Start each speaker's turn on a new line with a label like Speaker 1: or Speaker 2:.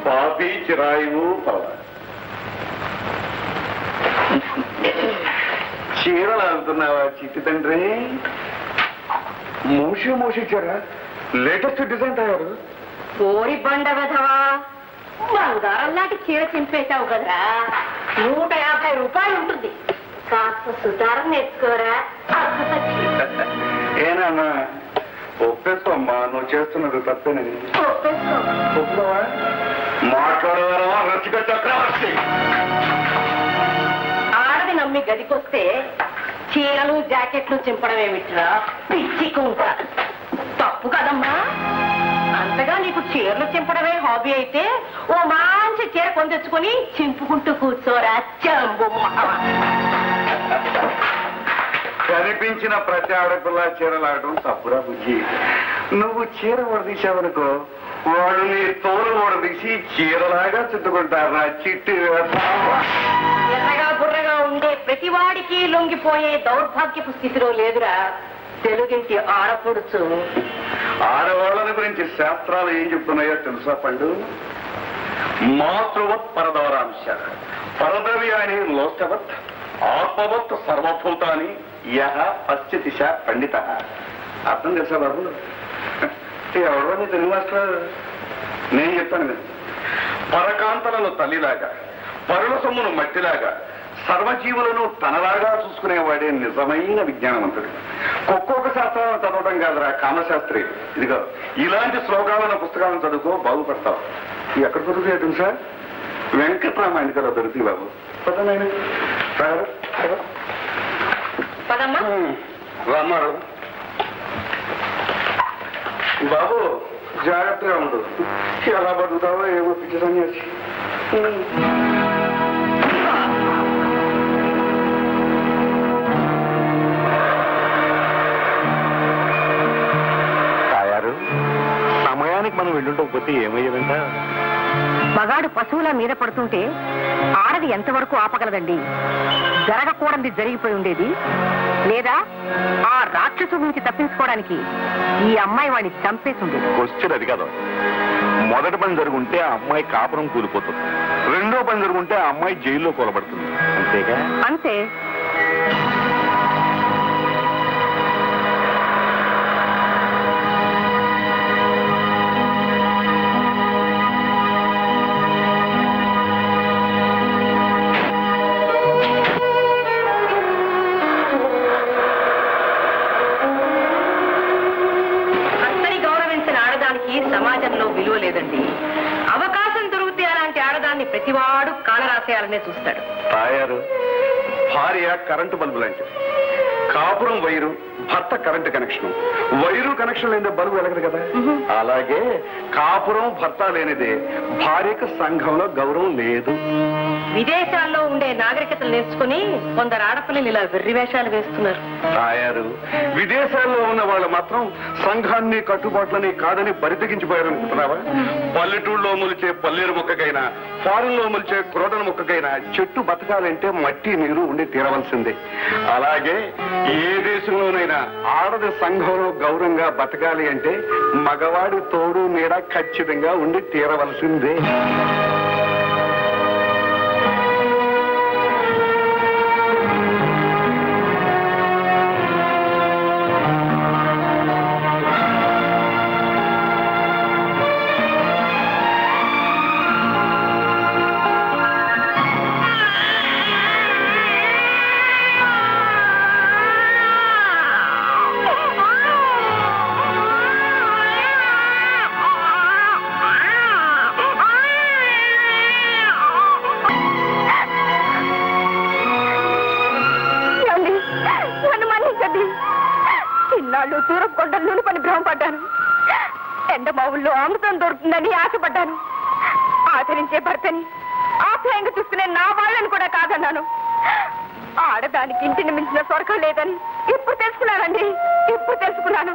Speaker 1: పాపి చిరాయువు పర్వ చీరలు ఆగుతున్నావా చిట్టి తండ్రి? మూసిచ్చారా? లేటెస్ట్ డిజైన్ తయారు.
Speaker 2: కోరి బండ వెధవా, బంగారం లాంటి చీర చింపేశావు కదరా. 150 రూపాయలు ఉంటుంది. కాస్త సుతారం నేర్చుకోరా.
Speaker 1: ఏనన్నా ఒప్పేసుకోమ్మా, నువ్వు చేస్తున్నది తప్పేనని. ఒప్పుకోవా? మాట్లాడేవారమా రసిక చక్రవర్తి?
Speaker 2: ఆడది నమ్మి గదికొస్తే చీరలు జాకెట్లు చింపడం ఏమిట్రా పిచ్చికుంటా. తప్పు కదమ్మా. అంతగా నీకు చీరలు చింపడమే హాబీ అయితే ఓ మంచి చీర కొని తెచ్చుకొని చింపుకుంటూ కూర్చోరా చంబు.
Speaker 1: కనిపించిన ప్రతి ఆడపిల్ల చీరలాడటం తప్పురా బుజ్జి. నువ్వు చీర ఓడదీశావనుకో, వాడు నీ తోలు ఓడదీసి చీరలాగా చుట్టుకుంటారా చిట్టి.
Speaker 2: ఎర్రగా బుర్రగా ఉండే ప్రతివాడికి లొంగిపోయే దౌర్భాగ్యపు స్థితిలో లేదురా తెలుగింటి ఆడపడుచు.
Speaker 1: ఆడవాళ్ళని గురించి శాస్త్రాలు ఏం చెప్తున్నాయో తెలుసా పండు? మాతృవత్ పరదవరాంశ పరదవ్యాని లోష్టవత్ ఆత్మవత్ సర్వభూతాని యహ పశ్చితిశ పండిత. అర్థం తెలుసా బాబు? ఎవరో నీ తెలుగు మాస్టర్. నేను చెప్తాను కదా, పరకాంతలను తల్లిలాగా, పరుల సొమ్మును మట్టిలాగా, సర్వజీవులను తనలాగా చూసుకునేవాడే నిజమైన విజ్ఞానవంతుడు. ఒక్కొక్క శాస్త్రాలను చదవడం కాదురా కామశాస్త్రి. ఇదిగో ఇలాంటి శ్లోకాలను పుస్తకాలను చదువుకో, బాగుపడతావు. ఎక్కడ దొరుకుతాయో తెలుసా? వెంకటరామాయణికలో దొరుకుతాయి బాబు. పదనైనా రామాడు బాబు, జాగ్రత్తగా ఉండదు. ఎలా బతుకుతావో ఏమో పిచ్చి సన్యాసి. సమయానికి మనం వెళ్ళుండకపోతే ఏమయ్యేదంట?
Speaker 2: మగాడు పశువుల మీద పడుతుంటే ఆడది ఎంతవరకు ఆపగలదండి? జరగకూడదు జరిగిపోయి ఉండేది. లేదా ఆ రాక్షసు నుంచి తప్పించుకోవడానికి ఈ అమ్మాయి వాడిని చంపేసి ఉండేది.
Speaker 1: క్వశ్చన్ అది కాదు. మొదటి పని జరుగుంటే ఆ అమ్మాయి కాపురం కూలిపోతుంది. రెండో పని జరుగుంటే ఆ అమ్మాయి జైల్లో కూలబడుతుంది. అంతేగా?
Speaker 2: అంతే. సమాజంలో విలువ లేదండి. అవకాశం దొరికితే అలాంటి ఆడదాన్ని ప్రతివాడు కాలరాసేయాలనే చూస్తాడు.
Speaker 1: తాయారు భార్య కరెంటు బల్బు లాంటిది. కాపురం వైరు, భర్త కరెంటు కనెక్షన్. వైరు కనెక్షన్ లేనిదే బల్బు వెలగదు కదా. అలాగే కాపురం భర్త లేనిదే భార్యకు సంఘంలో గౌరవం లేదు.
Speaker 2: విదేశాల్లో ఉండే నాగరికతలు నేర్చుకుని కొందరు ఆడపిల్లలు ఇలా వెర్రి వేషాలు వేస్తున్నారు.
Speaker 1: తాయారు విదేశాల్లో ఉన్న వాళ్ళు మాత్రం సంఘాన్ని కట్టుబాట్లని కాదని బరితెగించిపోయారనుకుంటున్నావా? పల్లెటూళ్ళలో మొలిచే పల్లేరు మొక్కకైనా, ఫారెన్ లో మొలిచే క్రోటన మొక్కకైనా చెట్టు బతకాలంటే మట్టి నీరు ఉండి తీరవలసిందే. అలాగే ఏ దేశంలోనైనా ఆడది సంఘంలో గౌరవంగా బతకాలి అంటే మగవాడి తోడు నీడ ఖచ్చితంగా ఉండి తీరవలసిందే.
Speaker 2: తూరపు కొండలు నూనె పని భ్రమపడ్డాను. ఎండమావుల్లో అమృతం దొరుకుతుందని ఆశపడ్డాను. ఆచరించే భర్తని ఆప్యాయంగా చూసుకునే నా వాళ్ళని కూడా కాదన్నాను. ఆడదానికి ఇంటిని మించిన స్వర్గం లేదని ఇప్పుడు తెలుసుకున్నానండి. ఇప్పుడు తెలుసుకున్నాను.